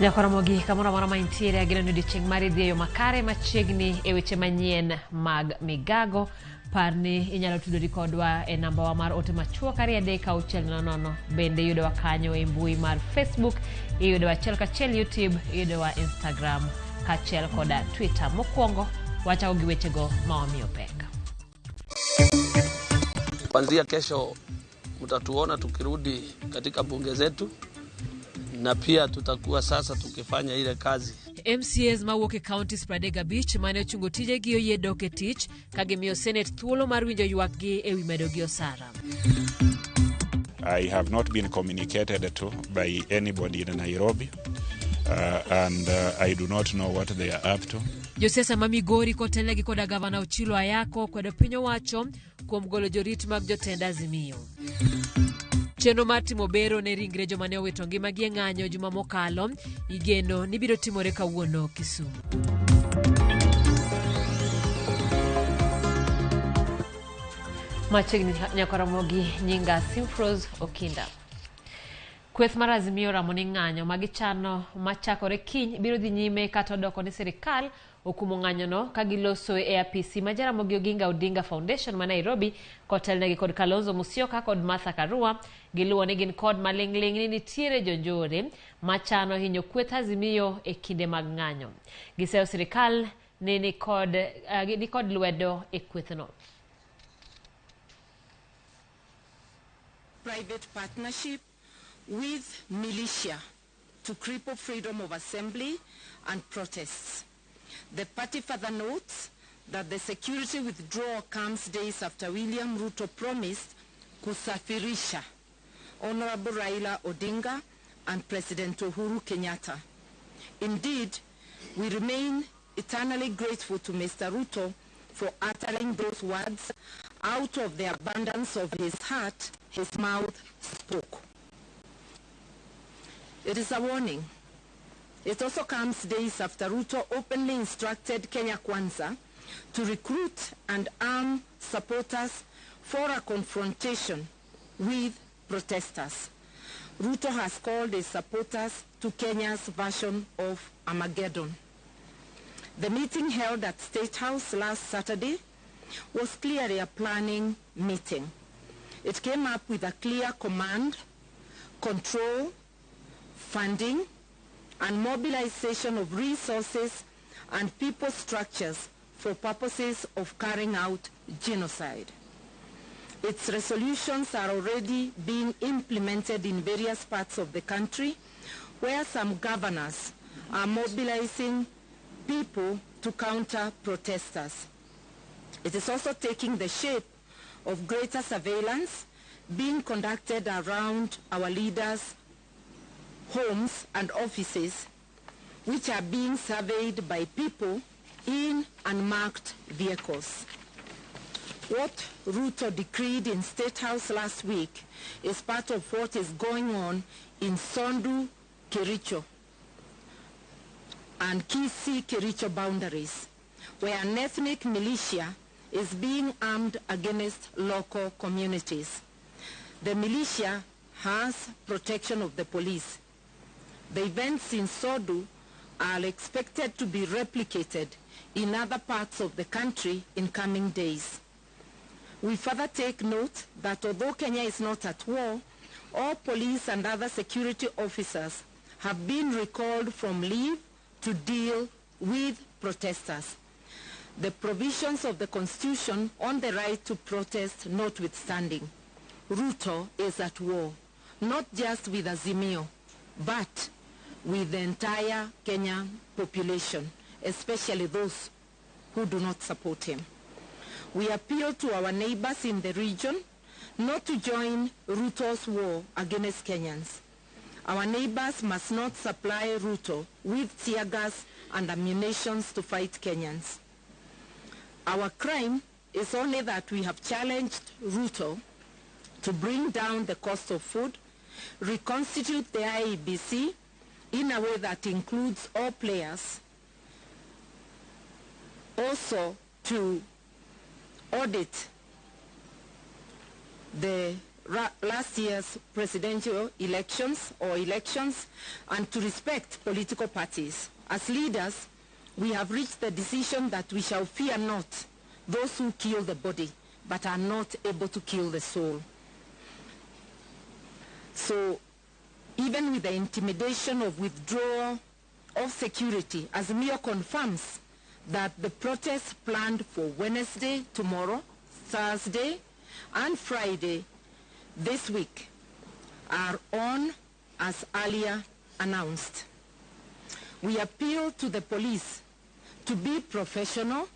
Ramogi kamora mora maintiere agino di cengmari di makare machegni e weche manyien mag Migago parni inyalo tudori kodwa e namba wa mar ote machuo kari adeka auchiel nono bende yudowa kanyo e mbui mar Facebook, yudowa achiel kachiel YouTube, yudowa Instagram kachiel koda Twitter. Mokwongo wachako gi wechego maomiyo pek. Kuanzia kesho mtatuona tukirudi katika bunge zetu, na pia tutakuwa sasa tukifanya ile kazi. MCAs mawuok e counties Pradega Beach mane ochungo tije gi oyie dok e tich kagimiyo Senate thuolo mar winjo ywakgi e wi medo gi osara. I have not been communicated to by anybody in Nairobi and I do not know what they are up to. Josiasa ma Migori kotelegi koda gavana Ochilo Ayako kwedo piny owacho kuom golo jorit mag jotend Azimio. Chenro mar timo bero ne ringre joma ne owito ngimagi e ng'anyo juma mokalo igeno ni biro timore kawuono Kisumu. Machegni nyakaramogi nyinga Simfros Okinda. Kweth mar Azimio ramo ni ng'anyo magichano machakore kiny biro dhi nyime kata doko ni sirikal okumo ng'anyono kagiloso e apisi ma Jaramogi Oginga Odinga Foundation ma Nairobi kotelnegi kod Kalonzo Musyoka kod Martha Karua giluwo ni gin kod maling'ling ni nitiere jonjore machano hinyo kweth Azimio e kinde mag ng'anyo. Giseyo sirikal ni kod lwedo e kwethno. Private partnership with militia to cripple freedom of assembly and protests. The party further notes that the security withdrawal comes days after William Ruto promised kusafirisha Honorable Raila Odinga and President Uhuru Kenyatta. Indeed, we remain eternally grateful to Mr. Ruto for uttering those words. Out of the abundance of his heart, his mouth spoke. It is a warning. It also comes days after Ruto openly instructed Kenya Kwanza to recruit and arm supporters for a confrontation with protesters. Ruto has called his supporters to Kenya's version of Armageddon. The meeting held at State House last Saturday was clearly a planning meeting. It came up with a clear command, control, funding, and mobilization of resources and people structures for purposes of carrying out genocide. Its resolutions are already being implemented in various parts of the country, where some governors are mobilizing people to counter protesters. It is also taking the shape of greater surveillance being conducted around our leaders' homes and offices, which are being surveyed by people in unmarked vehicles. What Ruto decreed in State House last week is part of what is going on in Sondu, Kericho, and Kisii-Kericho boundaries, where an ethnic militia is being armed against local communities. The militia has protection of the police. The events in Sondu are expected to be replicated in other parts of the country in coming days. We further take note that although Kenya is not at war, all police and other security officers have been recalled from leave to deal with protesters. The provisions of the Constitution on the right to protest notwithstanding, Ruto is at war, not just with Azimio, but with the entire Kenyan population, especially those who do not support him. We appeal to our neighbors in the region not to join Ruto's war against Kenyans. Our neighbors must not supply Ruto with tear gas and ammunition to fight Kenyans. Our crime is only that we have challenged Ruto to bring down the cost of food, reconstitute the IEBC in a way that includes all players, also to audit the last year's presidential elections and to respect political parties. As leaders, we have reached the decision that we shall fear not those who kill the body, but are not able to kill the soul. So, even with the intimidation of withdrawal of security, Azimio confirms that the protests planned for Wednesday, tomorrow, Thursday, and Friday this week are on as earlier announced. We appeal to the police to be professional,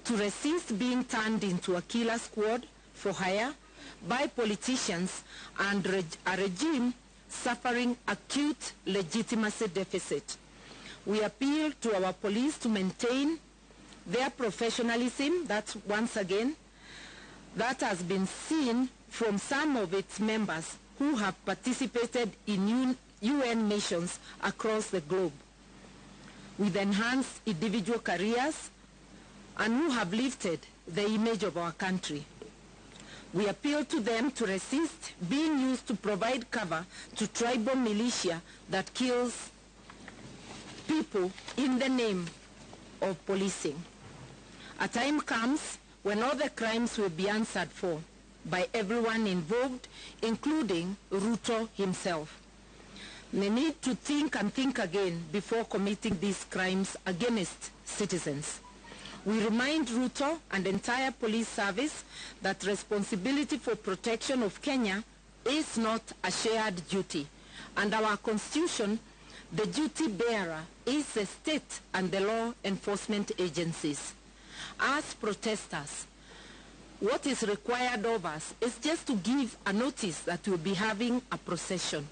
to resist being turned into a killer squad for hire by politicians and a regime suffering acute legitimacy deficit. We appeal to our police to maintain their professionalism, that once again, that has been seen from some of its members who have participated in UN missions across the globe, with enhanced individual careers and who have lifted the image of our country. We appeal to them to resist being used to provide cover to tribal militia that kills people in the name of policing. A time comes when all the crimes will be answered for by everyone involved, including Ruto himself. They need to think and think again before committing these crimes against citizens. We remind Ruto and the entire police service that responsibility for protection of Kenya is not a shared duty. Under our constitution, the duty bearer is the state and the law enforcement agencies. As protesters, what is required of us is just to give a notice that we'll be having a procession.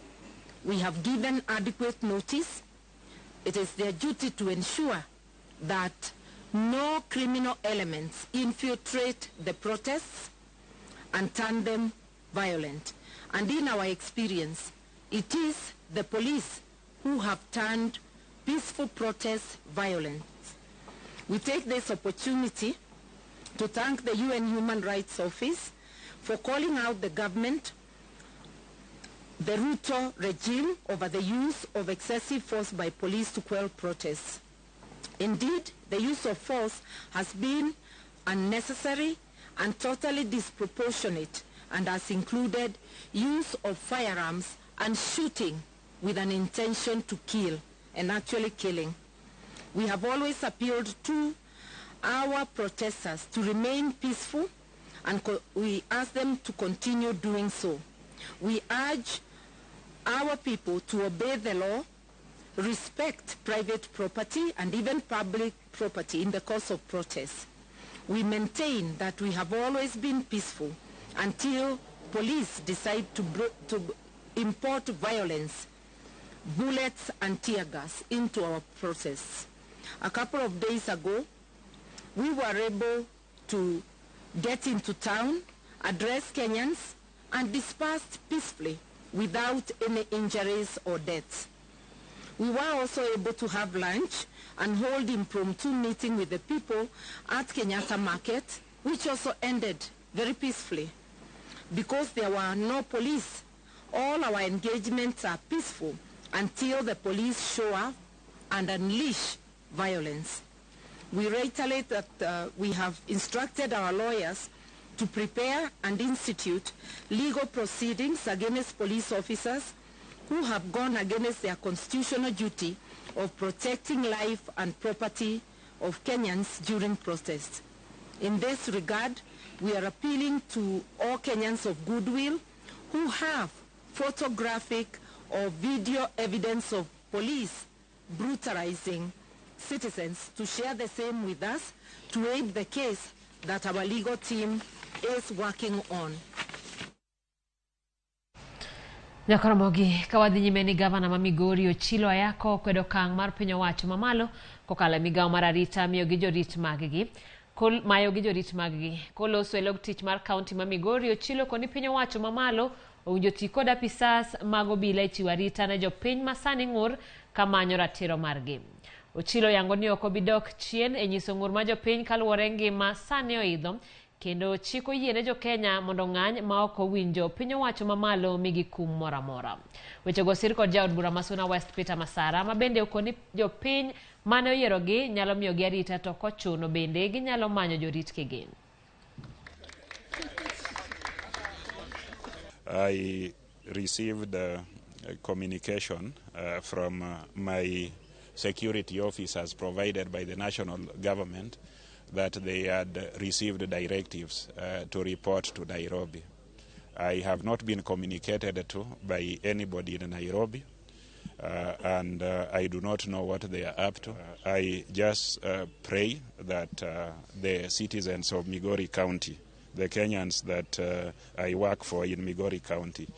We have given adequate notice. It is their duty to ensure that no criminal elements infiltrate the protests and turn them violent. And in our experience, it is the police who have turned peaceful protests violent. We take this opportunity to thank the UN Human Rights Office for calling out the government, the Ruto regime, over the use of excessive force by police to quell protests. Indeed, the use of force has been unnecessary and totally disproportionate and has included use of firearms and shooting with an intention to kill and actually killing. We have always appealed to our protesters to remain peaceful, and we ask them to continue doing so. We urge our people to obey the law, respect private property and even public property in the course of protests. We maintain that we have always been peaceful until police decide to import violence, bullets and tear gas into our protests. A couple of days ago, we were able to get into town, address Kenyans, and dispersed peacefully without any injuries or deaths. We were also able to have lunch and hold impromptu meeting with the people at Kenyatta Market, which also ended very peacefully. Because there were no police, all our engagements are peaceful until the police show up and unleash violence. We reiterate that we have instructed our lawyers to prepare and institute legal proceedings against police officers who have gone against their constitutional duty of protecting life and property of Kenyans during protests. In this regard, we are appealing to all Kenyans of goodwill who have photographic or video evidence of police brutalizing citizens to share the same with us to aid the case that our legal team is working on. Ramogi, kawadhi nyime ni gavana ma Migori Ochilo Ayako kwedo kang mar piny owacho mamalo kokalo migawo mar arita miyo gi jorit mag-gi. Mayo gi jorit mag-gi. Koloso e log tich mar kaunti ma Migori Ochilo koni piny owacho mamalo owinjo ti kod apisas mag obila e chiwo arita ne jopiny masani ng'ur kamanyo ratiro margi. Ochilo yango ni ok obi dok chien e nyiso ng'ur ma jopiny kaluwore ngima sani oidho kendo chiko yiene jo Kenya mondo ng'any ma ok owinjo piny owacho mamalo migi kum moro amora. Weche go sir kod jaod bura Masuna West Peter Masara ma bende okoni jo piny mane oyierogi nyalo miyo gi arita to kochuno bende ginyalo manyo jorit kigin. I received a communication from my security officers provided by the national government that they had received directives to report to Nairobi. I have not been communicated to by anybody in Nairobi, and I do not know what they are up to. I just pray that the citizens of Migori County, the Kenyans that I work for in Migori County,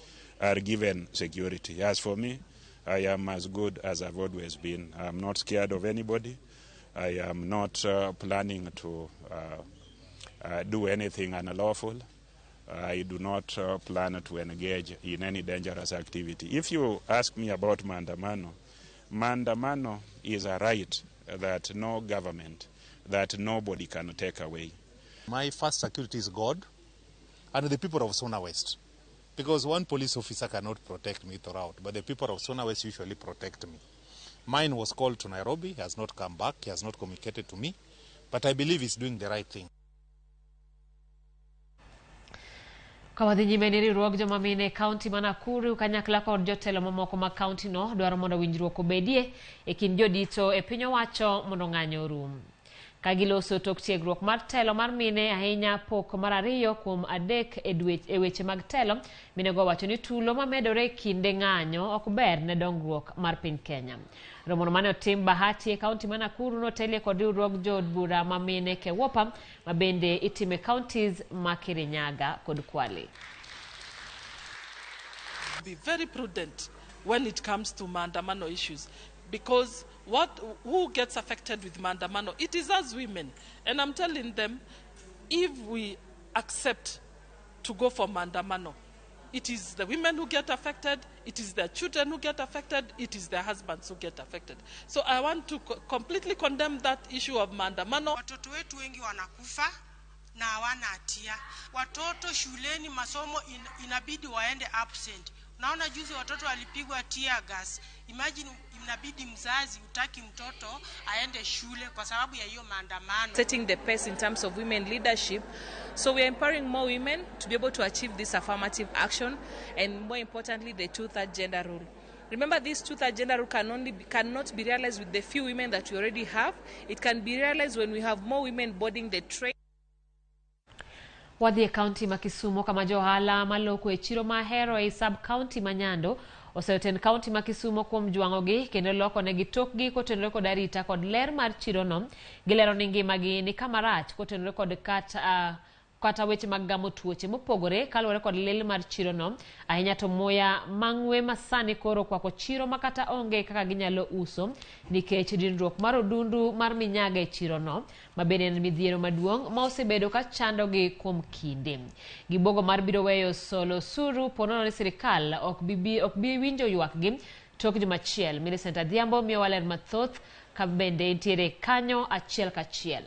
are given security. As for me, I am as good as I've always been. I'm not scared of anybody. I am not planning to do anything unlawful. I do not plan to engage in any dangerous activity. If you ask me about Maandamano, Maandamano is a right that no government, that nobody can take away. My first security is God and the people of Sona West. Because one police officer cannot protect me throughout, but the people of Sona West usually protect me. Mine was called to Nairobi, he has not come back, he has not communicated to me, but I believe he's doing the right thing. Kawadhi nyime ni riwruok joma mine kaunti ma Nakuru kanyakla kod jotelo mamoko ma kaunti no dwaro mondo winjruok obedie e kind jodito e piny owacho mondo ng'anyo orum. Kagiloso tok tiegruok mar telo mar mine ahinya pok mar ariyo kuom adek e weche mag telo, minego wacho ni tulo mamedore kinde ng'anyo ok ber ne dongruok mar piny Kenya. Romono mane otim Bahati e kaunti ma Nakuru notelie kod riwruok jood bura ma mine Kewopa ma bende itime counties ma Kirinyaga kod Kwale. Be very prudent when it comes to Maandamano issues, because who gets affected with Maandamano? It is us women. And I'm telling them, if we accept to go for Maandamano, it is the women who get affected, it is their children who get affected, it is their husbands who get affected. So I want to completely condemn that issue of Maandamano. Watoto wetu wengi wanakufa na hawana hatia. Watoto shuleni masomo inabidi waende absent. Naona juzi watoto walipigwa tear gas. Imagine inabidi mzazi utaki mtoto aende shule kwa sababu ya hiyo maandamano. Setting the pace in terms of women leadership. So we are empowering more women to be able to achieve this affirmative action, and more importantly the two-third gender rule. Remember, this two-third gender rule cannot be realized with the few women that we already have. It can be realized when we have more women boarding the train. Wadhi e kaunti ma Kisumu kama johala maloko e chiro mahero e sub-county Manyando oseoten kaunti ma Kisumu kuom jwang'ogi kendo loko negi tokgi kotenore kod arita kod ler mar chirono. Gilero ni ngimagi ni kamarach kotenore kod kata weche mag gamo tuoche mopogore kaluwore kod lil mar chirono, ahinya to muya mang'we masani koro kwako chiro makata onge kaka ginyalo uso nikech dinruok mar odundu mar minyaga e chirono, ma bende en midhiero maduong' ma osebedo ka chandogi kuom kinde. Gibogo mar biro weyo solo suru ponono ni sirikal ok bi winjo ywakgi tok jumachiel. Millicent Adhiambo miyo waler mathoth ka bende entiere kanyo achiel kachiel.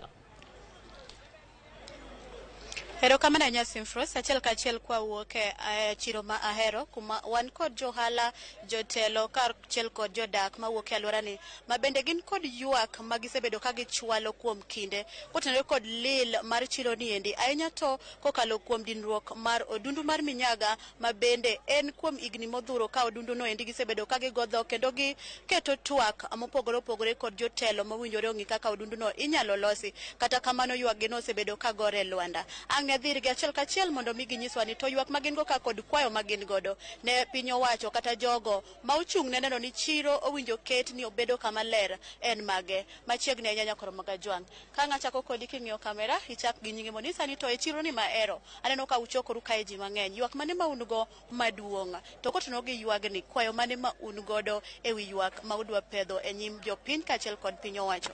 Hero kamana nyasi mfros achiel kachiel kwa wuoke chiro ma ahero kuma wan kod johala jotelo kar chiel kod jodak ma wuoke alwora ni ma bende gin kod ywak ma gisebedo ka gichwalo kuom kinde kotenore kod lil mar chiro ni endi ahinya to kokalo kuom dinruok mar odundu mar minyaga ma bende en kuom igni modhuro ka odundu no endi gisebedo ka gigodho kendo gi keto twak mopogore opogore kod jotelo mawinjore ongi kaka odundu no inyalo losi, kata kamano ywak gi no osebedo ka gore Luanda. Ne dhir gi achiel kachiel mondo mi ginyiswa ni to ywak magin go ka kod kwayo magin godo ne piny owacho kata jogo ma ochung' ne neno ni chiro owinjo ket ni obedo kama ler en mage. Machiegni ahinya koro magajwang' ka ng'achako kodi king'iyo kamera ichak gi nyingi monisa ni to e chiro ni maero aneno ka uchokoru kae ji mang'eny. Ywak mane ma un go maduong' to kotenore gi ywagni kwayo mane ma un godo e wi ywak ma udwa pedho e nyim jopiny kaachiel kod piny owacho?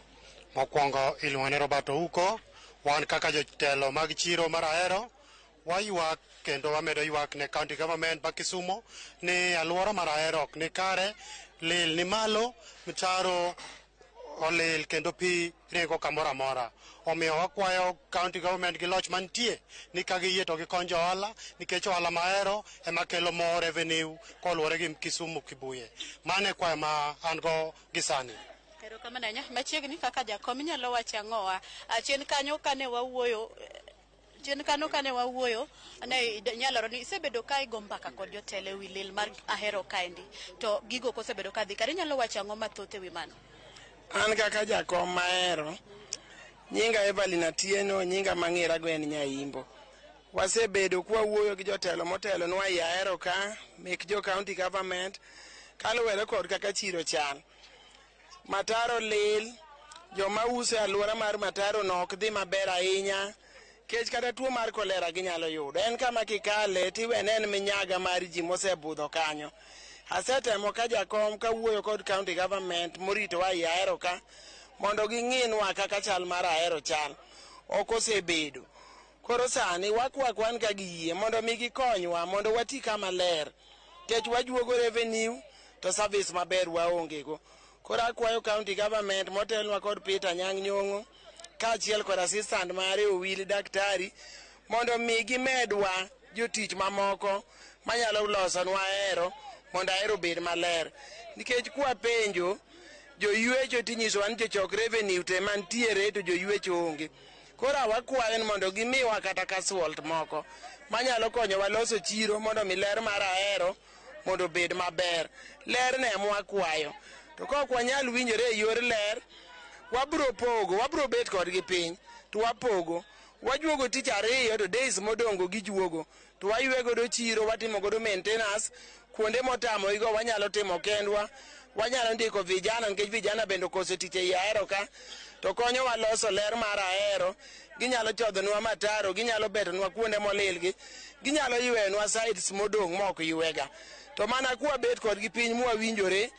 Mokwongo iluongone Roberto Uko. Wan kaka jotelo mag chiro mar ahero waywak kendo wamedo ywak ne county government ma Kisumu ni alwora mar ahero ok ni kare, lil ni malo, mcharo olil kendo pi ringo kamoro amora. Omiyo wakwayo county government gi loch mantie ni ka giyie to gikony jo ohala nikech ohala mahero ema kelo more revenue koluwore gi Kisumu Kibuye. Mane kwayo ma an go gisani. Ero kamano nya machiegni kaka jakom nyalo wacho ang'owa chien kanyo kane wawuoyo ne nyalore ni isebedo ka igo mbaka kod jotelo ewi lil mar Ahero kaendi to gigo kosebedo ka dhi kare nyalo wacho ang'o mathoth ewi mano. An kaka jakom mahero nyinga Evelyn Atieno nyinga mang'era go en Nyaimbo. Wasebedo kwawuoyo gi jotelo motelo nwa Ahero ka mek jo county government kaluwore kod kaka chiro chal. Mataro lil joma uso alwora mar Mataro nok dhi maber ahinya kech kata tuo mar kolera ginyalo yudo. En kama kikale tiwene en minyaga mar ji mosebudho kanyo. Asetemo ka jakom kawuoyo kod county government morito wa Ahero ka mondo ging'inwa kaka chal mar Ahero chal. Ok osebedo. Koro sani wakwan ka giyie mondo mi gikonywa mondo wati kama ler. Kech wajuogo revenue to service maber waonge go. Koro akwayo county government motelnwa kod Peter Nyang' Nyong'o kaachiel kod assistant mare Owil Daktari mondo mi gimedwa jotich mamoko manyalo losonwa Ahero mondo Ahero bed maler. Nikech kwapenjo joywecho tinyisowa ni jochok revenue te mantiere to joywecho onge. Koro wakwayo mondo gimiwa kata casualt moko manyalo konyowa loso chiro mondo mi ler mar Ahero mondo bed maber. Ler ne mwakwayo. To kok wanyal winjore e yor ler, wabro bet kodgi piny, to wapogo. Wajuogo tich ariyo to days modongo gijuogo. To waywe godo chiro, watimo godo maintenance, kuonde motamo igo wanyalo timo kendwa, wanyalo ndiko vijana, nikech vijana bende koso tich e Ahero ka, to konyo waloso ler mar Ahero, ginyalo chodhonwa Mataro, ginyalo betonwa kuonde molilgi, ginyalo ywenwa sites modong' mok ywega. To mana kwa bet kodgi piny mwawinjore,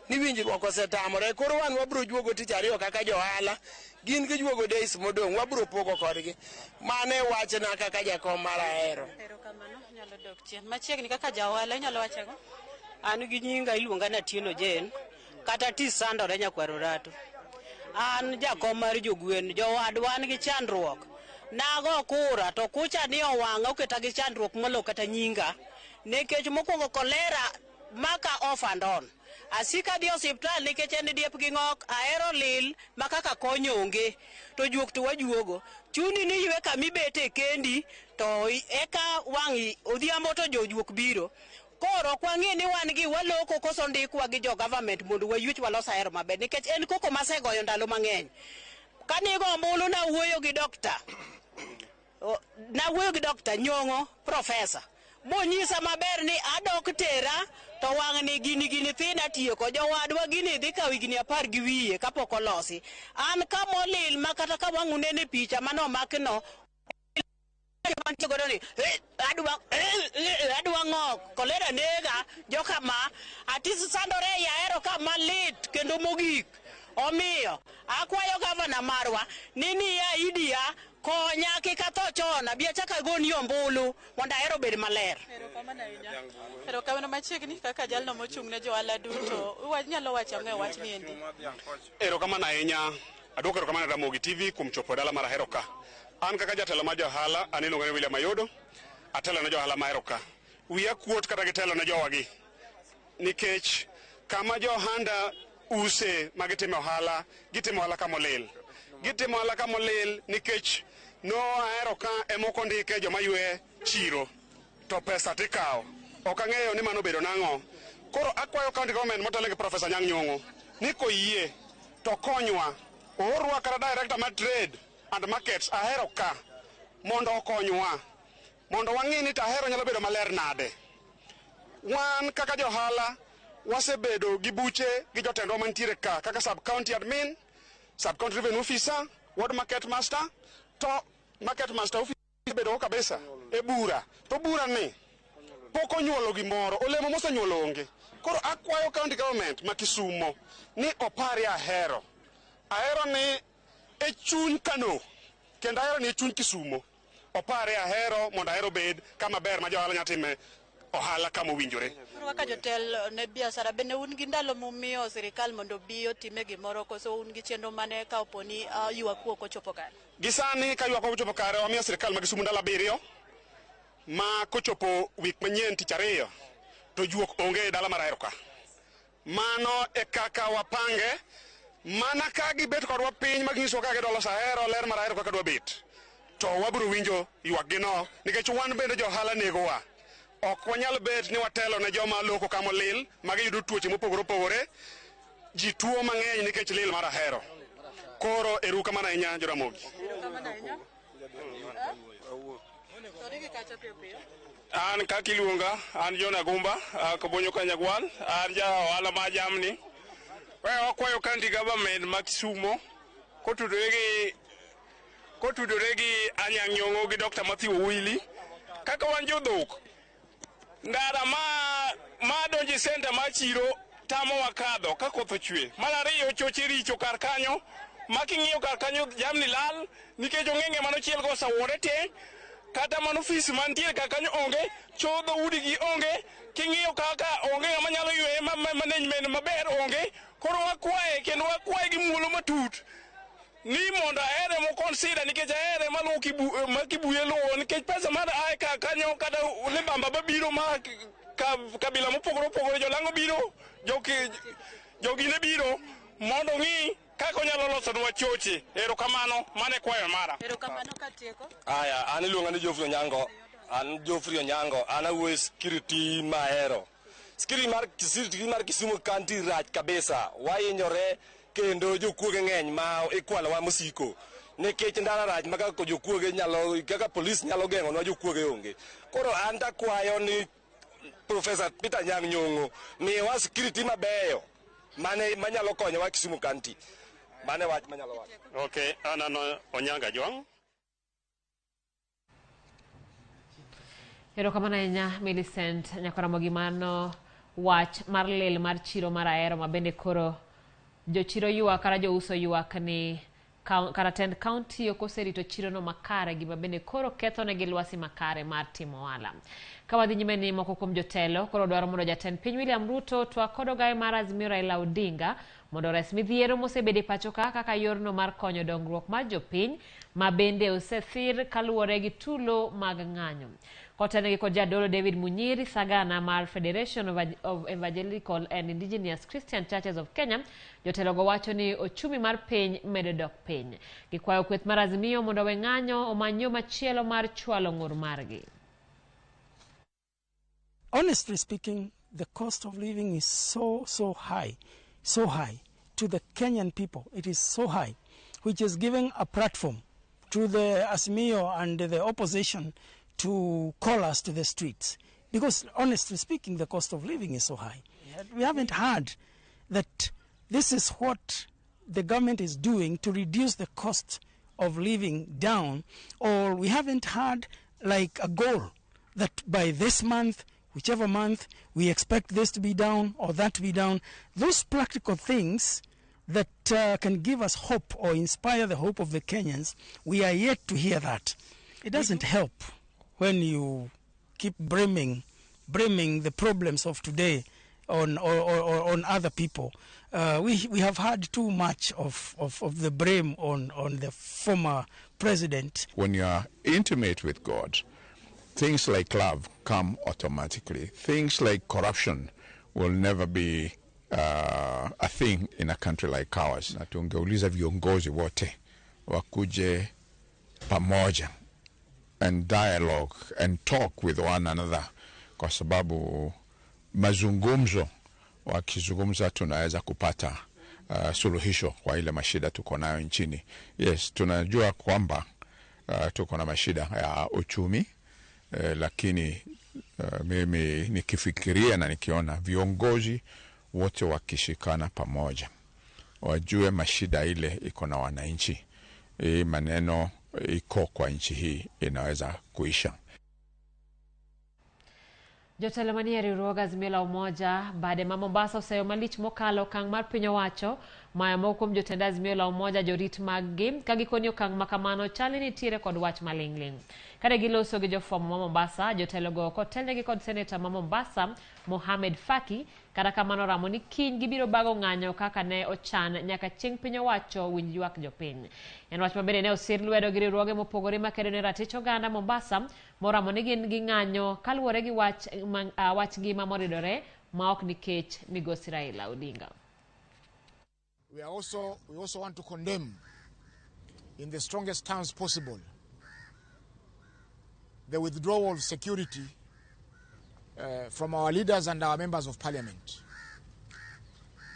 ni winjruok osetamore. Koro wan wabro juogo tich ariyo kaka johala, gin gijuogo days modong' wabro pogo kodgi. Mane wachna kaka jakom mar Ahero. Erokamano nyalo dok chien. Machiegni kaka jahala nyalo wacho go. An gi nyinga iluonga na Atieno Jane kata tisandore nyakwaro rato. An jakom mar jogwen, jowadwa an gi chandruok. Nago kura to kucha ni owanga oketa gi chandruok molo kata nyinga. Nikech mokwongo kolera maka off and on. Asika di hospital nikech en diep gi ng'ok Ahero lil makaka konyo onge to juok to wajuogo chuni ni ywe kamibete kendi to eka wangi odhiambo to jojuok biro. Koro kwang'e ni wan gi waloko koso ndikwa gi jo government mondo wayuch walos Ahero maber nikech en koko masegoyo ndalo mang'eny. Kanigo ombulu na wuoyo gi dokta Nyong'o professor monyisa maber ni adok tera to wang' ni gini thina tiyo ko jowadwa gini dhi ka wigni 10 gi wiye kapok olosi. An kamolil makata ka wang'u nene picha mano makno adwa ng'ok kolera nega joka ma atisi sandore ya Ahero ka malit kendo mogik. Omiyo akwayo gavana marwa nini ya idia konya kikatho chona bia chaka goni ombulu mondo Ahero bed maler. Erokamano machiegni kaka jalno mochung' ne johala duto nyalo wacho ang'o wach ni endi. Erokamano ahinya adwoko erokamano Ramogi TV kuom chopo dala mar Ahero ka. An kaka jatelo mar johala an iluonga ni William Ayodo atelo ne johala mar Ahero ka. Wiya kuot kata gitelo ne jowagi nikech kama johanda use magitimo ohala gitimo ohala kamolil. Gitimo ohala kamolil nikech no Ahero ka emoko ndike joma ywe chiro to pesa tikawo. Ok ang'eyo ni mano bedo nang'o. Koro akwayo county government motelo gi Professor Nyang' Nyong'o ni koyie to konywa orwa kata director mar trade and markets Ahero ka mondo okonywa mondo wang'e ni Ahero nyalo bedo maler nade. Wan kaka johala wasebedo gi buche gi jotendwa mantiere ka kaka sub county admin, sub county revenue officer, ward market master to market master officer bedo kabisa e bura. To bura ni poko nyuolo gimoro olemo mosenyuolo onge. Koro akwayo county government ma Kisumo ni opari Ahero. Ahero ni e chuny Kano kendo Ahero ni e chuny Kisumo. Opari Ahero mondo Ahero bed kama ber ma johala nyatime ohala kama owinjore. Kaka jotel ne biashara bende un gi ndalo mumiyo sirikal mondo biyo time gimoro koso un gi chenro mane ka oponi ywak kuok ochopo kare. Gisani ka ywak ochopo kare wamiyo sirikal ma Kisumu ndalo 7 ma kochopo wik manyien tich 2 to juok onge dala mar Ahero ka. Mano e kaka wapange mana ka gibet kodwa piny magiso ka gidolo Ahero ler mar Ahero kaka dwa bet. To wabiro winjo ywak gino nikech wan bende johala negowa. Ok wanyal bet ni watelo ne joma loko kama lil magiyudo tuoche mopogore opogore ji tuo mang'eny nikech lil mar Ahero. Koro erukamano ahinya jo-Ramogi. An kaka iluonga, an John Agumba, Kabonyo Kanyagwal, an ja ohala ma jamni. Wakwayo county government ma Kisumu kotudore gi Anyang' Nyong'o gi Dr. Matthew Owili kaka wan jodhok. Ndara ma donji center ma chiro tamo wakadho ka koth ochwe. Mar ariyo choche richo kar kanyo making'iyo kar kanyo jamni lal nikech ong'enge mano chiel go sawore te kata mano ofis mantiere kar kanyo onge chodho udi gi onge king'iyo kaka onge ng'ama nyalo ywe management maber onge. Koro wakwaye kendo wakwaye gi muolo matut ni mondo Ahero mo consider nikech Ahero ma kibuye luwo nikech pesa mar ae ka kanyo kata libamba babiro ma kabila mopogore opogore jolango biro jogi ne biro mondo ng'i kaka onyalo loso nwa choche. Erokamano mane kwayo mara. Erokamano katieko. Aya an iluonga ni Jofri Onyango. An Jofri Onyango an awuoyo security ma Ahero. Security mar Kisumu County rach kabisa. Wahinyore kendo jokuoge ng'eny ma ikwalowa mosiko nikech ndara rach ma kaka jokuoge nyalo kaka polis nyalo geng'onwa jokuoge onge. Koro an takwayo ni Professor Peter Anyang' Nyong'o miyowa security mabeyo manyalo konyowa Kisumu County. Mane wach manyalo wacho. Okay, anano Onyanga Jwang'. Erokamano ahinya Millicent Nyakaramogi mano wach mar lil mar chiro mar Ahero ma bende koro jochiro ywak kara jouso ywak ni kara tend county okoserito chiro no makare gima bende koro ketho ne gi lwasi makare mar timo ohala. Ka wadhi nyime ni moko kuom jotelo koro dwaro mondo jatend piny William Ruto to akodo gaye mar Azimio Raila Odinga mondo res midhiero mosebede pacho kaka yorno mar konyo dongruok mar jopiny ma bende osethir kaluwore gi tulo mag ng'anyo. Kotenegi kod jadolo David Munyiri Sagana mar Federation of Evangelical and Indigenous Christian Churches of Kenya, jotelo go wacho ni ochumi mar piny medo dok piny. Gikwayo kweth mar Azimio mondo we ng'anyo omanyo machielo mar chwalo ng'ur margi. Honestly speaking, the cost of living is so high to the Kenyan people. It is so high, which is giving a platform to the Azimio and the opposition to call us to the streets. Because honestly speaking, the cost of living is so high. We haven't heard that this is what the government is doing to reduce the cost of living down, or we haven't heard like a goal that by this month, whichever month, we expect this to be down or that to be down. Those practical things that can give us hope or inspire the hope of the Kenyans, we are yet to hear that. It doesn't help when you keep blaming the problems of today on other people. We have had too much of the blame on the former president. When you are intimate with God, things like love come automatically. Things like corruption will never be a thing in a country like ours. Na tungeuliza viongozi wote wakuje pamoja and dialogue and talk with one another, kwa sababu mazungumzo wakizungumza tunaweza kupata suluhisho kwa ile mashida tuko nayo nchini. Yes, tunajua kwamba tuko na mashida ya uchumi, lakini mimi nikifikiria na nikiona viongozi wote wakishikana pamoja wajue mashida ile iko na wananchi, maneno iko kwa nchi hii inaweza kuisha. Jotelo manie riwruog Azimio la Umoja bade ma Mombasa oseyo malich mokalo kang' mar piny owacho Maya moko mjotenda Azimio la Umoja jorit mag-gi kagikoni okang' makamano chali nitiere kod wach maling'ling'. Kane giloso gi jofwambo ma Mombasa, jotelogo kotelnegi kod seneta ma Mombasa Mohamed Faki, kata kamano ramo ni kiny gibiro bago ng'anyo kaka ne ochan nyaka chieng' piny owacho winj ywak jopiny. En wach mabende ne osir lwedo gi riwruoge mopogore makedo ne ratich oganda Mombasa moramo ni gin gi ng'anyo kaluwore gi wachgi ma moridore ma ok nikech migosi Raila Odinga. We also want to condemn in the strongest terms possible the withdrawal of security from our leaders and our members of parliament.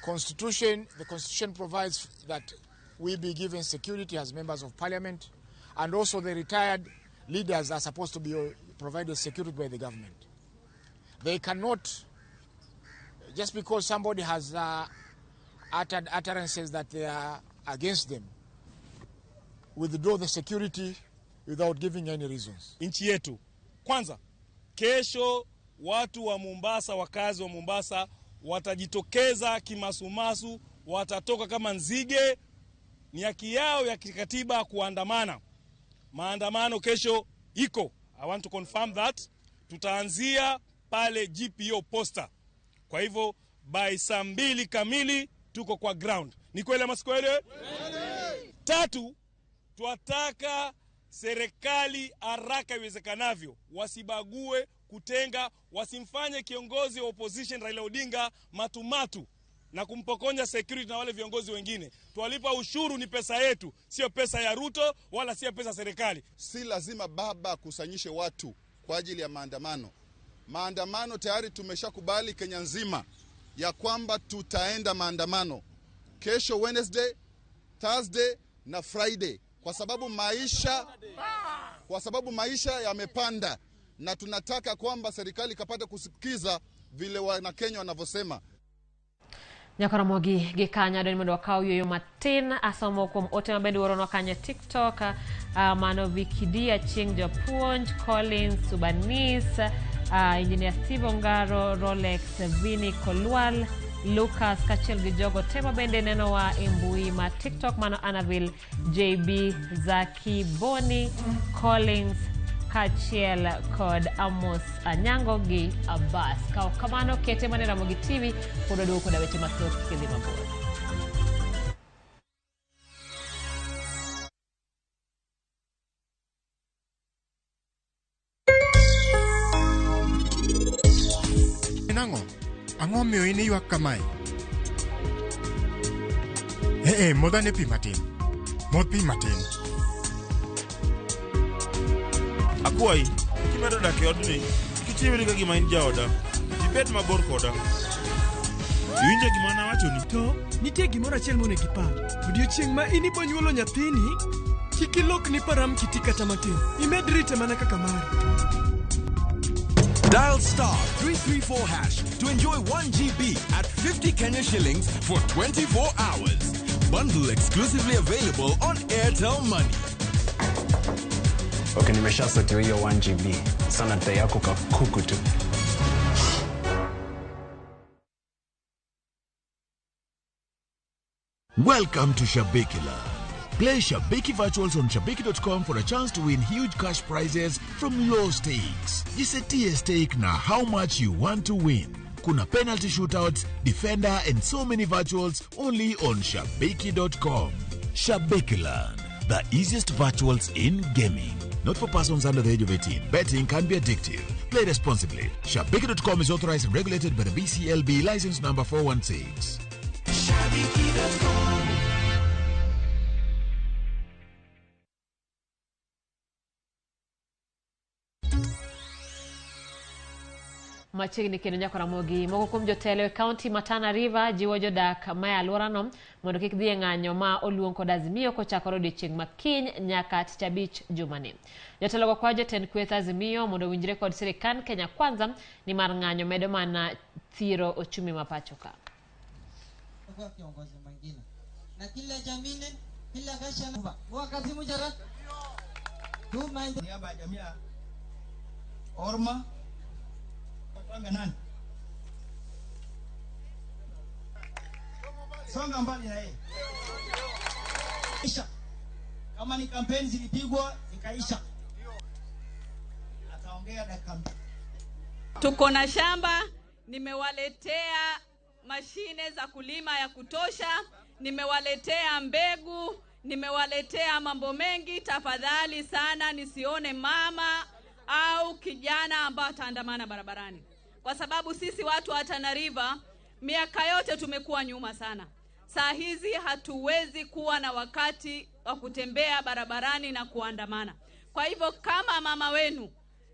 The Constitution provides that we be given security as members of parliament, and also the retired leaders are supposed to be provided security by the government. They cannot, just because somebody has uttered utterances that they are against them, withdraw the security without giving any reasons. Nchi yetu kwanza, kesho watu wa Mombasa, wakazi wa Mombasa watajitokeza kimasumasu, watatoka kama nzige. Ni haki yao ya kikatiba kuandamana. Maandamano kesho iko. I want to confirm that. Tutaanzia pale GPO posta. Kwa hivyo by saa 2 kamili tuko kwa ground. Ni kweli ama si kweli? Tatu, tuataka serikali haraka iwezekanavyo wasibague, kutenga, wasimfanye kiongozi wa opposition Raila Odinga matumatu na kumpokonya security na wale viongozi wengine. Tuwalipa ushuru, ni pesa yetu, sio pesa ya Ruto wala sio pesa serikali. Si lazima baba kusanyishe watu kwa ajili ya maandamano. Maandamano tayari tumeshakubali Kenya nzima ya kwamba tutaenda maandamano kesho Wednesday, Thursday na Friday kwa sababu maisha yamepanda na tunataka kwamba serikali kapata kusikiza vile wana Kenya wanavyosema. Ramogi gikanya den mondo wakaw yoyo matin asomo kuom ote mabende worono kanya TikTok mano Vikidia Chieng Japuonj, Collins Subanis, Engineer Steve Ongaro, Rolex Vini Kolwal, Lucas kachiel gi jogo tema bende neno wa imbui ma TikTok mano Anavil JB Zaki Boni, Collins kachiel kod Amos Anyango gi Abbas. Kamano kete mane Ramogi TV podo duoko da weche mathoth kidhi mabor. Ang'o miyo in ywak kamae? Modhane pi matin. Modh pi matin. Akwai, kimedo dak e odni, kichiwri ka gima in jaoda. Ibed mabor koda. Iwinjo gima nawachoni? To, nitie gimoro achiel monego ipar. Odiochieng' ma in ibo nyuolo nyathini, kik ilokni param kiti kata matin. Imed rite mana kaka mari. Dial *334# to enjoy 1 GB at 50 Kenya shillings for 24 hours. Bundle exclusively available on Airtel Money. Okay, nimeshasetiwa hiyo 1 GB. Sana data yako kakuku tu. Welcome to Shabikila. Play Shabiki Virtuals on Shabiki.com for a chance to win huge cash prizes from low stakes. Jisetie stake na how much you want to win. Kuna penalty shootouts, defender and so many virtuals only on Shabiki.com. Shabikiland, the easiest virtuals in gaming. Not for persons under the age of 18. Betting can be addictive. Play responsibly. Shabiki.com is authorized and regulated by the BCLB license number 416. Shabiki.com. Machigni kendo nyako Ramogi moko kuom jotelo e county Matana River jiwo jodak ma alworano mondo kik dhi e ng'anyo ma oluong kod Azimio kochakore odiechieng' makiny nyaka Tich Abich jumani. Jotelogo kwayo jotend kweth Azimio mondo winjre kod sirikand Kenya Kwanza ni mar ng'anyo medo mana thiro ochumi mapacho ka. Kwa kiongozi mwingine na kila jamii kila gasha wakati mujara tu mind ya jamii orma Songa mbali na yeye. Isha. Kama ni kampeni zilipigwa zikaisha. Ataongea dakika mbili. Tuko na shamba, nimewaletea mashine za kulima ya kutosha, nimewaletea mbegu, nimewaletea mambo mengi. Tafadhali sana nisione mama au kijana ambao ataandamana barabarani. Kwa sababu sisi watu wa Tana River miaka yote tumekuwa nyuma sana. Saa hizi hatuwezi kuwa na wakati wa kutembea barabarani na kuandamana. Kwa hivyo kama mama wenu,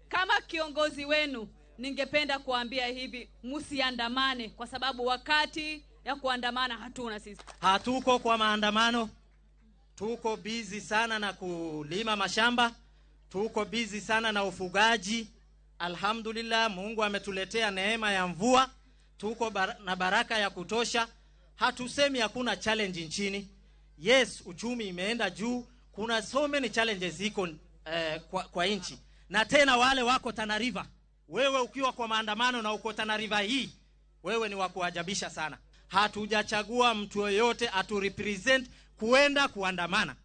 kama kiongozi wenu, ningependa kuambia hivi, msiandamane kwa sababu wakati ya kuandamana hatuna sisi. Hatuko kwa maandamano. Tuko busy sana na kulima mashamba. Tuko busy sana na ufugaji. Alhamdulillah, Mungu ametuletea neema ya mvua. Tuko na baraka ya kutosha. Hatusemi hakuna challenge nchini. Yes, uchumi imeenda juu. Kuna so many challenges ziko kwa nchi. Na tena wale wako Tana River. Wewe ukiwa kwa maandamano na uko Tana River hii, wewe ni wa kuajabisha sana. Hatujachagua mtu yoyote atu represent kuenda kuandamana.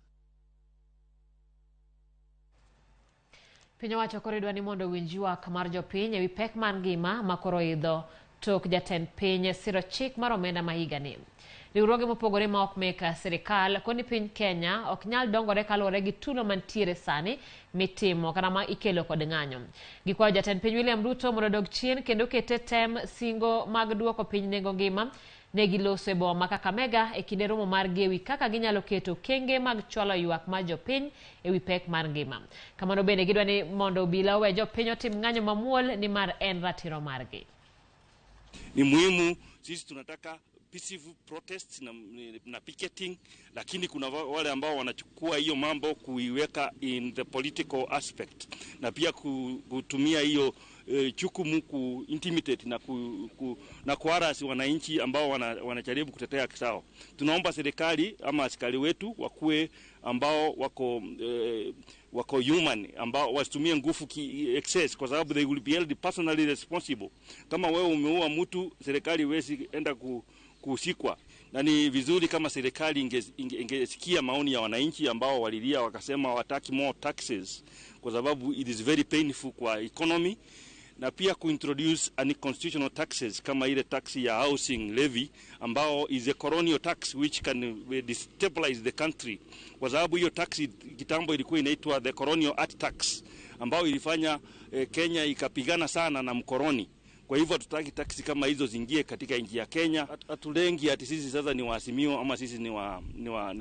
Pinyo wacho koridwa ni mondo winjiwa kamarjo pinye wipek mangima makoroidho tok jaten pinye siro chik maromenda mahigani. Riwruoge mopogore ma ok meka sirikal koni piny Kenya ok nyal dongore kaluwore gi tulo mantiere sani mitimo kana ma ikelo kod ng'anyo. Gikwayo jatend piny William Ruto mondo dog chien kendo kete tem singo mag duoko piny nengo ngima ne giloso e boma Kakamega e kinde romo mar gewi kaka ginyalo keto kenge mag chwalo ywak ma jopiny e wi pek mar ngima. Kamano bende gidwa ni mondo obila owe jopiny otim ng'anyo mamuol ni mar en ratiro margi. Ni muhimu sisi tunataka peaceful protests na picketing, lakini kuna wale ambao wanachukua hiyo mambo kuiweka in the political aspect na pia kutumia hiyo chukumu ku intimidate na kuharasi wananchi ambao wanajaribu kutetea haki zao. Tunaomba serikali ama askari wetu wakuwe ambao wako human, ambao wasitumie nguvu excess kwa sababu they will be held personally responsible. Kama wewe umeua mtu, serikali haiwezi enda kushikwa. Na ni vizuri kama serikali ingesikia maoni ya wananchi ambao walilia wakasema hawataki more taxes kwa sababu it is very painful kwa economy, na pia kuintroduce unconstitutional taxes kama ile tax ya housing levy ambao is a colonial tax which can destabilize the country, kwa sababu hiyo tax kitambo ilikuwa inaitwa the colonial art tax ambao ilifanya Kenya ikapigana sana na mkoloni. Kwa hivyo tutaki taksi kama hizo zingie katika nchi ya Kenya. Hatulengi ati sisi sasa ni waasimio ama sisi ni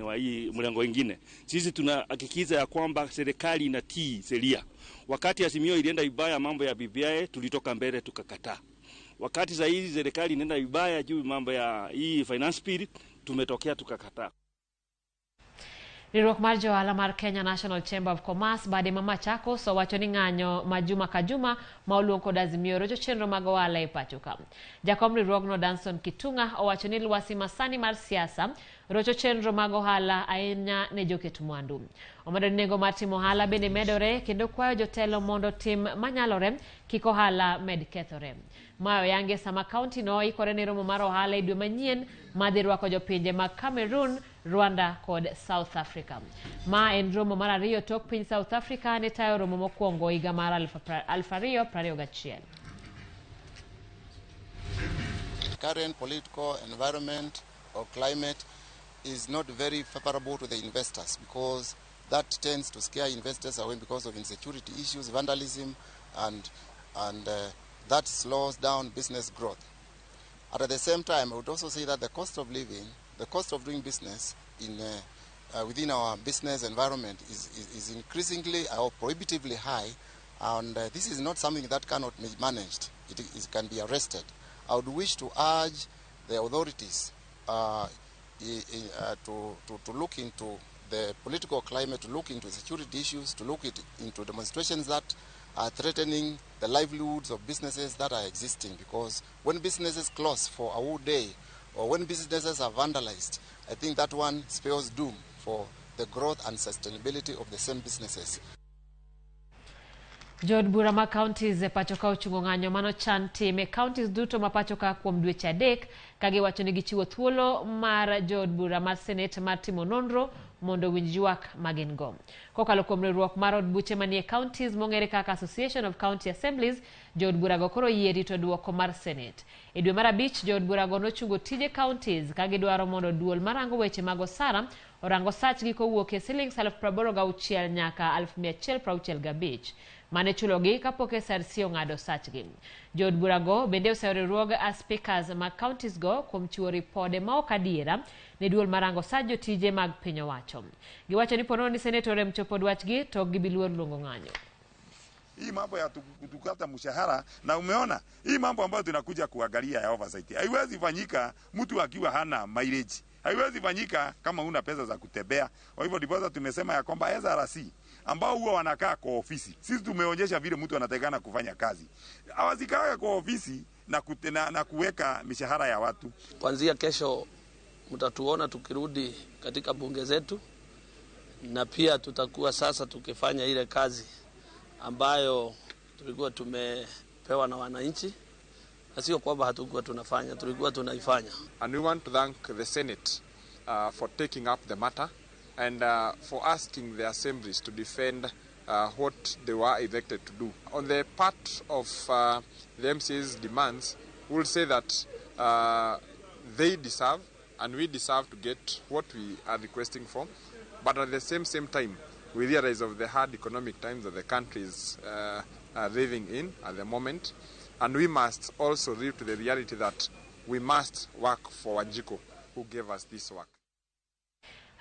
wa hii mlengo wengine. Sisi tunahakikisha ya kwamba serikali inatii sheria. Wakati Azimio ilienda vibaya mambo ya BBI, tulitoka mbele tukakataa. Wakati za hizi serikali inaenda vibaya juu mambo ya hii finance bill, tumetokea tukakataa. Riwruok mar johala mar Kenya National Chamber of Commerce bade ma Machakos owacho ni ng'anyo majuma ka juma ma oluong kod Azimio rocho chenro mag ohala e pacho ka. Jakom riwruogno Danson Kitunga owacho ni lwasi masani mar siasa rocho chenro mag ohala ahinya ne joket mwandu. Omedo ni nengo mar timo ohala bende medore kendo kwayo jotelo mondo tim manyalore kik ohala med kethore. Mayo yange sama kaunti no ikore ne romo mar ohala e dwe manyien madhi rwako jopinje mag Cameroon, Rwanda kod South Africa. Ma en romo mar ariyo tok piny South Africa ne tayo romo mokwongo higa mar 2021. Current political environment or climate is not very favorable to the investors because that tends to scare investors away because of insecurity issues, vandalism, and that slows down business growth. At the same time, I would also say that the cost of living, the cost of doing business within our business environment is increasingly or prohibitively high, and this is not something that cannot be managed. It can be arrested. I would wish to urge the authorities to look into the political climate, to look into security issues, to look into demonstrations that are threatening the livelihoods of businesses that are existing, because when businesses close for a whole day or when businesses are vandalized, I think that one spells doom for the growth and sustainability of the same businesses. Jod bura ma counties pachoka ochungo ng'anyo mano chan time counties duto ma pachoka kuom dweche adek kagi wacho ni gichiwo thuolo mar jod bura mar Senate mar timo nonro mondo winj ywak magin go. Kokalo kuom riwruok mar od buche manie counties mong'ere kaka Association of County Assemblies, jod bura go koro yie rito duoko mar Senate. E dwe mar abich jod bura go nochungo tije counties kagi dwaro mondo duol marango weche mag osara orango sachgi kowuok e silings 86,000 nyaka 165,000 mane chulogi kapok SRC ong'ado sachgi. Jod burago bende oseriwruog speakers mag counties go kuom chiwo ripode ma ok adiera ne duol marango sach jotije mag piny owacho. Giwacho ni ponono ni senator rem chopo dwachgi to gibiluor luongo ng'anyo. Hii mambo ya tukata mshahara, na umeona hii mambo ambayo tunakuja kuangalia ya oversight haiwezi fanyika mtu akiwa hana mileage, haiwezi fanyika kama una pesa za kutembea. Kwa hivyo ndipo tumesema ya kwamba SRC ambao huwa wanakaa kwa ofisi, sisi tumeonyesha vile mtu anatakana kufanya kazi, hawazikaa kwa ofisi na kuweka mishahara ya watu. Kuanzia kesho mtatuona tukirudi katika bunge zetu, na pia tutakuwa sasa tukifanya ile kazi ambayo tulikuwa tumepewa na wananchi, na sio kwamba hatukuwa tunafanya, tulikuwa tunaifanya. And we want to thank the Senate for taking up the matter and for asking the assemblies to defend what they were elected to do. On the part of the MCA's demands, we'll say that they deserve and we deserve to get what we are requesting for, but at the same time, we realize of the hard economic times that the country is living in at the moment, and we must also live to the reality that we must work for Wanjiko, who gave us this work.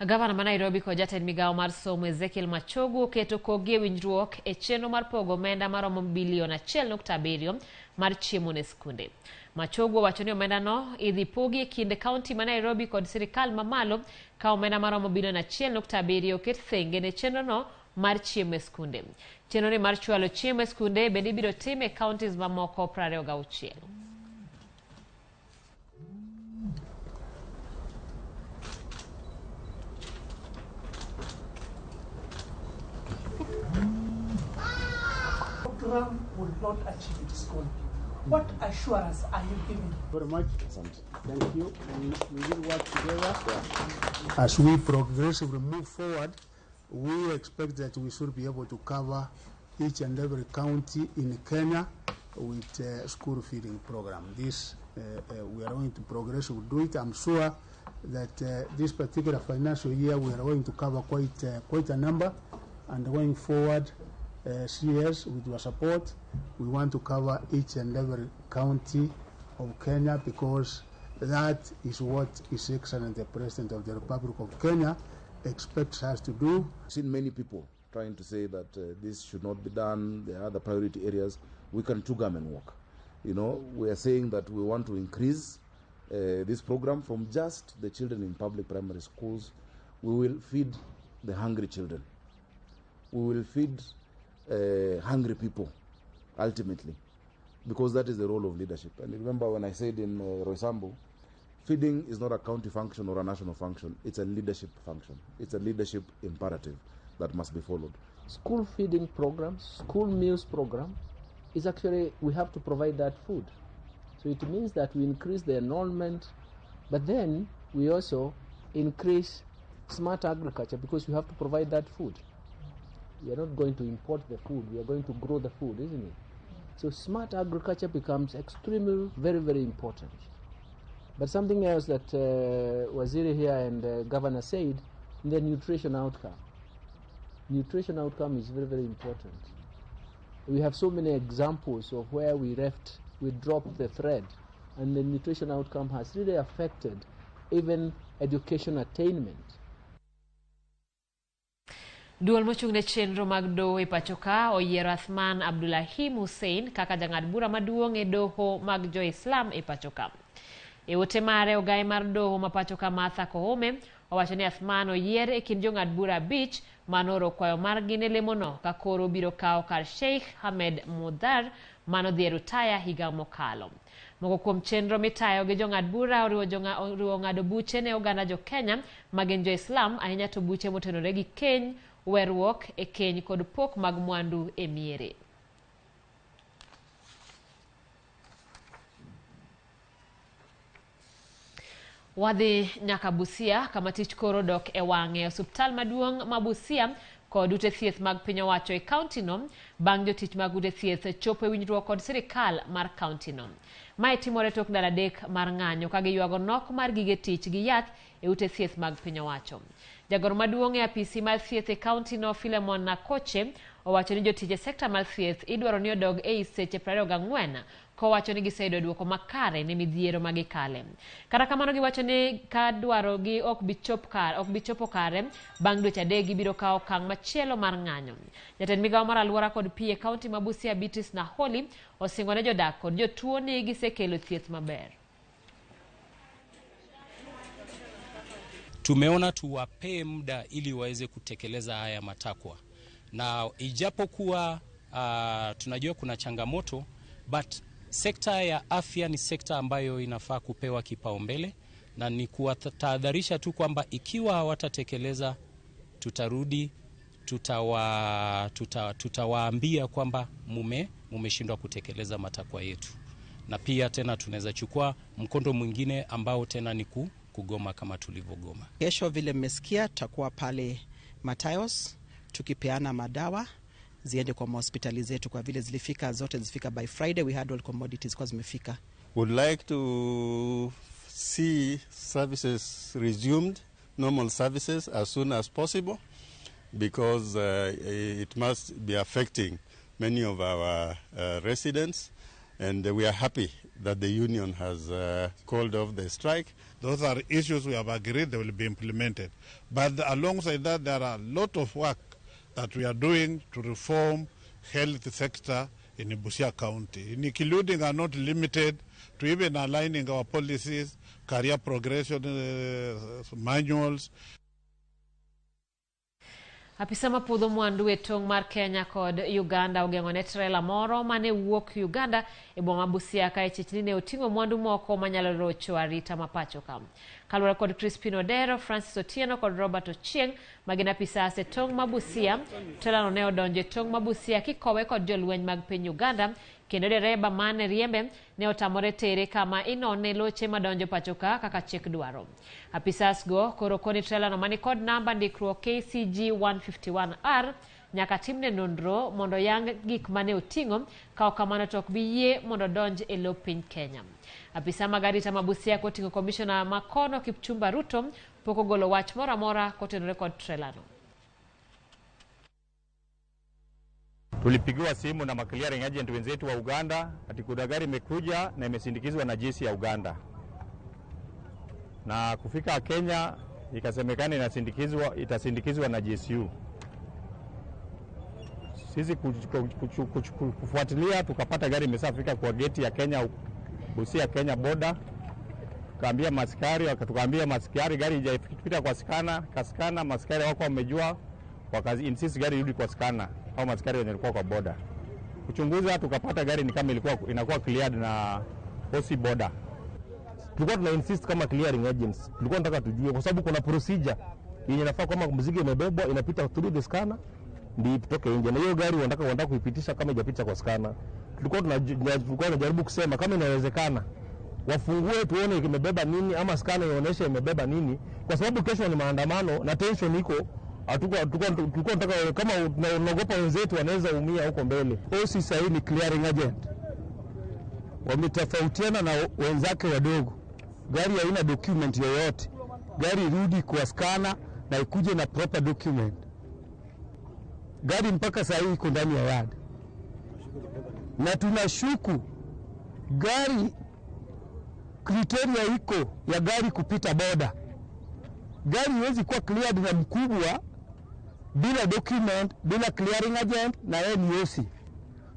Gavana ma Nairobi ko jatend Migago mar somo Ezekiel Machogu keto kogie winjruok e chenro mar pogo omenda maromo bilion 1.7 mar chiemo ne skunde. Machogu wacho ni omenda no idhi pogi e kind kaunti ma Nairobi kod sirikal mamalo ka omenda maromo bilion 1.7 oket thenge ne chenro no mar chiemo e skunde. Chenro ni mar chwalo chiemo e skunde bende biro tim e counties mamoko 26. Program will not achieve its goal. What assurance are you giving? Very much. Thank you. We will work together. As we progressively move forward, we expect that we should be able to cover each and every county in Kenya with a school feeding program. This we are going to progressively do it. I'm sure that this particular financial year we are going to cover quite a number, and going forward, CS with your support, we want to cover each and every county of Kenya, because that is what His Excellency the President of the Republic of Kenya expects us to do. I've seen many people trying to say that this should not be done, there are other priority areas. We can two-garment work. You know, we are saying that we want to increase this program from just the children in public primary schools. We will feed the hungry children. We will feed hungry people, ultimately, because that is the role of leadership. And remember when I said in Roysambu, feeding is not a county function or a national function, it's a leadership function. It's a leadership imperative that must be followed. School feeding programs, school meals program, is actually, we have to provide that food. So it means that we increase the enrollment, but then we also increase smart agriculture, because we have to provide that food. We are not going to import the food, we are going to grow the food, isn't it? So smart agriculture becomes extremely, very, very important. But something else that Waziri here and Governor said, the nutrition outcome. Nutrition outcome is very, very important. We have so many examples of where we dropped the thread, and the nutrition outcome has really affected even education attainment. Duol mochung' ne chenro mag doho e pachoka oyiero Athman Abdullahim Hussein kaka jang'ad bura maduong' e doho mag Jo-Islam e pachoka. E ote mare, ogai mar doho ma pachoka Martha Koome owacho ni Athman oyier e kind jong'ad bura 5 manoro kwayo margi ne lemono ka koro biro kawo kar Sheikh Hamed Mudhar manodhi e rutaya higa mokalo. Moko kuom chenro mitayo gi jong'ad bura oriwo ng'ado buche ne oganda Jo-Kenya magin Jo-Islam, ahinya to buche motenore gi keny, weruok e keny kod pok mag mwandu e miere. Wadhi nyaka Busia kama tich koro dok e wang'e osuptal maduong' ma Busia kod ute thieth mag piny owacho e kaunti no bang' jotich mag ute thieth chopo e winjruok kod sirikal mar kaunti no. Mae timore tok ndalo adek mar ng'anyo ka giywago nok mar gige tich gi yath e ute thieth mag piny owacho. Jagoro maduong' e apisi mar thieth e kaunti no Filemon Nakoche owacho ni jotije sekta mar thieth idwaro ni odog e seche 24 kowacho ni giseyudo duoko makare ne midhiero magikale. Kata kamano giwacho ni ka dwaro gi ok bichopo kare bang' dweche adek gibiro kawo okang' machielo mar ng'anyo. Jatend migawo mar alwora kod pi e kaunti ma Busia Bitis Naholi osingo ne jodak kod jotuo ni gisekelo thieth maber. Tumeona tuwape muda ili waweze kutekeleza haya matakwa, na ijapokuwa tunajua kuna changamoto, but sekta ya afya ni sekta ambayo inafaa kupewa kipaumbele, na ni kuwatahadharisha tu kwamba ikiwa hawatatekeleza tutarudi, tutawaambia kwamba mumeshindwa kutekeleza matakwa yetu, na pia tena tunaweza chukua mkondo mwingine ambao tena ni kugoma kama tulivyogoma. Kesho vile mmesikia tutakuwa pale Matayos tukipeana madawa ziende kwa hospitali zetu, kwa vile zilifika by Friday. We had all commodities kwa zimefika. Would like to see services resumed, normal services as soon as possible, because it must be affecting many of our residents, and we are happy that the union has called off the strike. Those are issues we have agreed they will be implemented. But alongside that, there are a lot of work that we are doing to reform health sector in Busia County, including and not limited to even aligning our policies, career progression manuals. Apisa mapudho mwandu e tong' mar Kenya kod Uganda ogeng'o ne trela moro mane wuok Uganda e boma Busia ka ichich ne oting'o mwandu moko manyalo rocho arita mapacho kam. Kaluwore kod Crispin Odero, Francis Otieno kod Robert Ochieng magin apisas e tong' ma Busia, trela no ne odonjo e tong' ma Busia kikowe kod jolweny mag piny Uganda, kendo dereba mane riembe ne otamore tere kama inone loche madonjo pachoka kaka chik dwaro. Apisas go koro koni trela no mani kod namba ndikruok KCG 151R nyaka timne nonro mondo yang gik mane oting'o ka kamano tok biye mondo donj e lo piny Kenya. Apisa magarita mabusia koting'o Commissioner Makono Kipchumba Ruto poko golo wach mora mora kotenore kod trela no. Tulipigiwa simu na clearing agent wenzetu wa Uganda ati kuna gari imekuja na imesindikizwa na jeshi ya Uganda. Na kufika Kenya ikasemekana itasindikizwa na GSU. Sisi kufuatilia tukapata gari imesafika kwa geti ya Kenya, Busia Kenya border. Kaambia maskari, wakatuambia maskari gari haijapita kwa skana, maskari wako wamejua, wakazi insist gari irudi kwa skana au maskari walikuwa kwa border. Kuchunguza tukapata gari ni kama inakuwa cleared na OC border. Tulikuwa tuna insist kama clearing agents, tulikuwa tunataka tujue kwa sababu kuna procedure yenye inafaa kama mzigo imebebwa inapita through the scanner ndio itoke nje, na hiyo gari wanataka kuipitisha kama haijapita kwa scanner. Tulikuwa tunajaribu kusema kama inawezekana wafungue tuone imebeba nini, ama scanner ionyeshe imebeba nini, kwa sababu kesho ni maandamano na tension iko. Tulikuwa tunataka kama unaogopa wenzetu wanaweza umia huko mbele. OC sasa ni clearing agent, wametofautiana na wenzake wadogo. Gari haina document yoyote, gari irudi kwa scanner na ikuje na proper document. Gari mpaka sasa iko ndani ya yard, na tunashuku gari criteria iko ya gari kupita border. Gari haiwezi kuwa cleared na mkubwa bila document, bila clearing agent na yeye ni OC.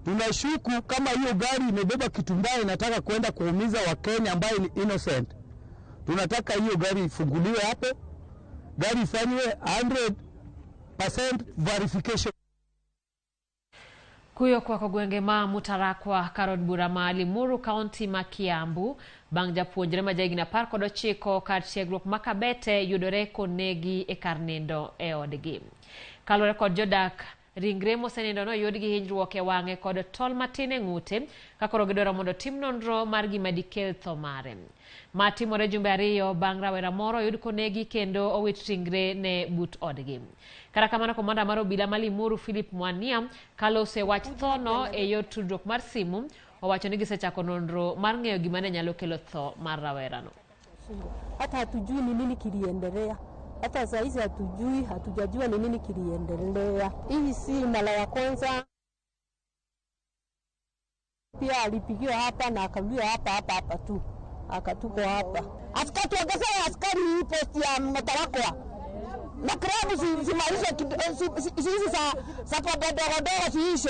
Tunashuku kama hiyo gari imebeba kitu mbaya inataka kwenda kuumiza Wakenya ambao ni innocent. Tunataka hiyo gari ifunguliwe hapo, gari ifanywe 100% verification. Kuyo kwa gwenge ma Mutarakwa Karod Burama Limuru County Makiambu bang japuonjre majagi na parko do chiko kar tiegruok makabete yudore konegi e karnindo e odgi. Kalore kod jodak ringre mosenindo no yud gi hinyruok e wang'e kod tol matin e ng'ute ka koro gidwaro mondo tim nonro mar gima dikel tho mare. Ma timore jumbe 2 bang' rawera moro yud konegi kendo owit ringre ne but odgi. Kata kamano, komanda mar obila ma Limuru Philip Manyien kalose wach tho no e yor tudruok mar simu owacho ni gisechako nonro mar ng'eyo gima ne nyalo kelo tho mar rawera no. Hata hatujui ni nini kiliendelea. Hata saa hizi hatujajua ni nini kiliendelea. Hii si mara ya kwanza. Pia alipigiwa hapa na akarudiwa hapa tu. Akatuko hapa. Askari tuongezea askari hii posti ya Matarakwa. Na klabu zimarisha hizi za dogo ziishe.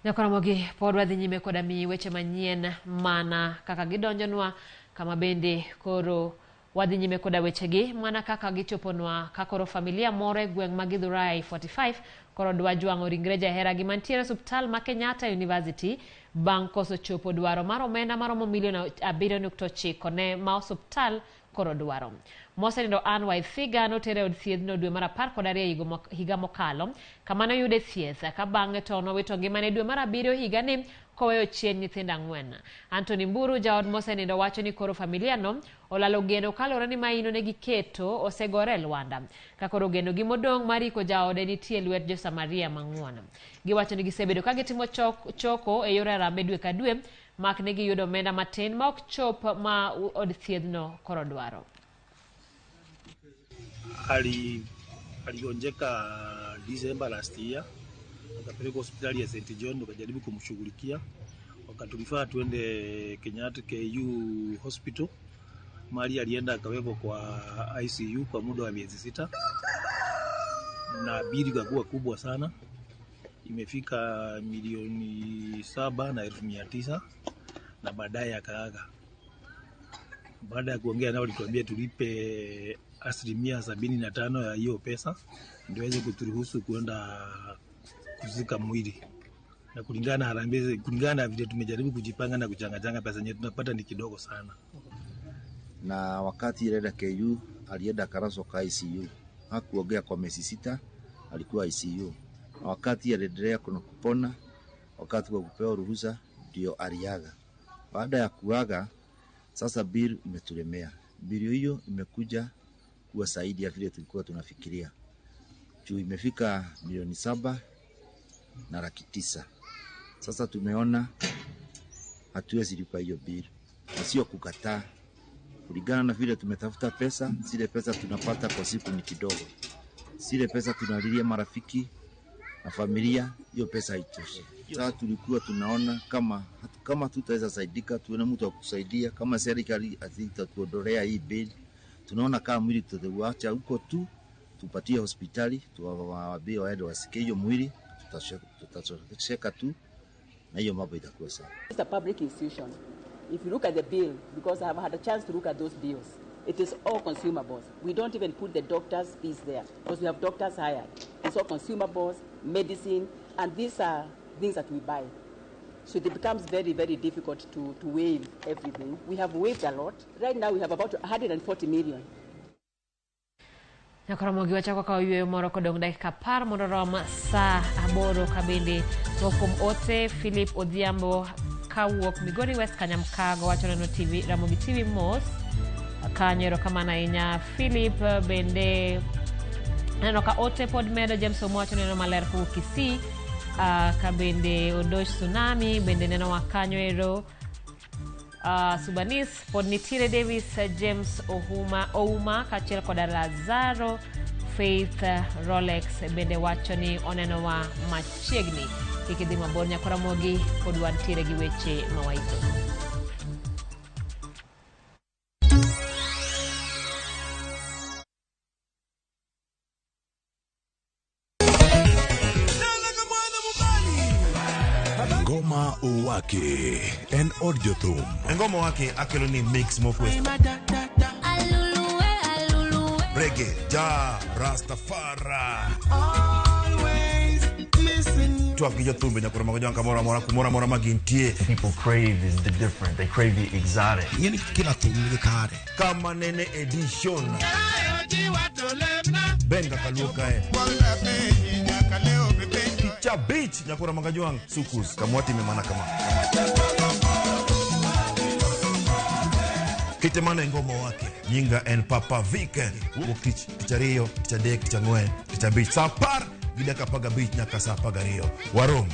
Ramogi pod wadhi nyime koda mi weche manyien mana kaka gidonjonwa kama bende koro wadhi nyime koda wechegi mana kaka gichoponwa kakoro familia moro e gweng' ma Githurai 45 koro dwa jwang'o ringre jahera gi mantiere osiptal ma Kenyatta University bang' koso chopo dwaro mar omenda maromo milion 7.9 ne ma osiptal koro dwaro. Mosenindo Ann Waithiga notere od thieth no dwe mar 12 higa mokalo kama noyude thieth ka bang'e to nowito ngimane dwe mar 7 higa ni koweyo chien nyithindo 4. Anthony Mburu jaod mosenindo wacho ni koro familia no olalo geno kalore ni maino ne giketo osegore Lwanda ka koro geno gi modong' mariko jaode nitie lwet jo Samaria mang'uona. Giwacho ni gisebedo ka gitimo choko e yore rambe dwe ka dwe mak ne giyudo omenda matin ma ok chop ma od thieth no koro dwaro. Aligonjeka December last year, akapelekwa hospitali ya St. John, tukajaribu kumshughulikia, wakatulifaa tuende Kenyatta KU hospital. Mali alienda akawekwa kwa ICU kwa muda wa miezi 6 na bili kakuwa kubwa sana, imefika milioni 7,900 na baadaye akaaga. Baada ya kuongea nao walituambia tulipe 75% ya hiyo pesa ndio waweze kuturuhusu kwenda kuzika mwili. Na kulingana harambee, kulingana na vile tumejaribu kujipanga na kuchangachanga, pesa yetu tunapata ni kidogo sana. Na wakati ile KU alienda Karaso kwa ICU, hakuongea kwa miezi 6, alikuwa ICU. Na wakati aliendelea kupona, wakati wa kupewa ruhusa ndio aliaga. Baada ya kuaga, sasa bill imetulemea. Bill hiyo imekuja kuwa zaidi ya vile tulikuwa tunafikiria. Juu imefika milioni 7,900,000. Sasa tumeona hatuwezi lipa hiyo bill. Na sio kukataa. Kulingana na vile tumetafuta pesa, zile pesa tunapata kwa siku ni kidogo. Zile pesa tunalilia marafiki na familia, hiyo pesa haitoshi. Sasa tulikuwa tunaona kama tutaweza saidika, tuone mtu akusaidia, kama serikali atatuondolea hii bill. Tunaona kama mwili tutauacha huko tu, tupatie hospitali, tuwaambie waende wasike hiyo mwili, tutacheka tu na hiyo mambo itakuwa sawa. It's a public institution. If you look at the bill, because I have had a chance to look at those bills, it is all consumables. We don't even put the doctor's fees there because we have doctors hired. It's all consumables, medicine, and these are things that we buy. So it becomes very, very difficult to waive everything. We have waived a lot. Right now we have about 140 million. Ramogi wachako ka oyueyo moro kodong' dakika 10 mondo rom saa 8 kabende mokum ote Philip Odhiambo kawuok Migori West Kanyamkago wacho neno TV Ramogi TV mos kanyero kamana ahinya. Philip bende neno ka ote pod medo James Omowacho neno maler kowuok Kisii ka bende Odosh Tsunami bende neno wakanyo ero Subanis pod nitire Davis James Ouma kachiel koda Lazaro Faith Rolex bende wacho ni oneno wa machiegni kikidhi mabor. Nyako Ramogi pod wantiere gi weche mawaito. Ngoma Wake and Audiothum. Ngoma Wake akelo ni mix mofwe. Reggae, ja, Rastafari. Always listen. Tu akija tumbe na kurama kujanga mora magintie. People crave is the different. They crave the exotic. Yeni kila tumbe kare. Kama nene edition. Benga Kaluokae. Ticha Beach Nyakura Magajuang Sukus Kamwati Memana Kama. Kitemana ngoma wake Nyinga en Papa Vike Wokich Tichario Tichadek Tichangwen Tichabich Sapar Gidaka Paga Beach Nyaka Sapagario Warom.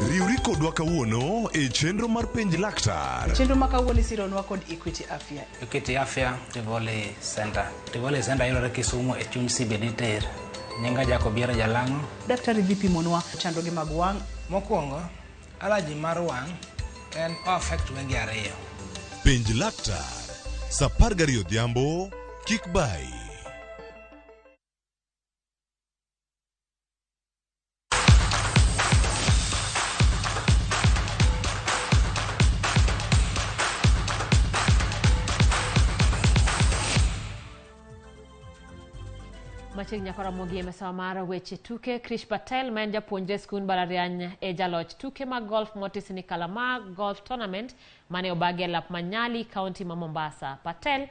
Riuriko dwaka uono e chenro mar penj laktar. Chenro makawuono sironwa kod Equity Afya. Equity Afya Tivoli Center. Tivoli Center yudore Kisumu e chuny CBD Ter. Nyinga Jacobiera Jalango. Daktari vipi monwa chandoge mag wang'? Mokwongo, allergy mar wang' en affect wengi ariyo. Penj laktar. Sapar gariyo dhiambo, kik bai. Machig nyakora mogi mesawa mara weche tuke. Krish Patel ma en japuonjre skul mbalariany e jaloch tuke mag golf motis ni Kalama Golf Tournament mane obagi e lap Manyali, kaunti ma Mombasa. Patel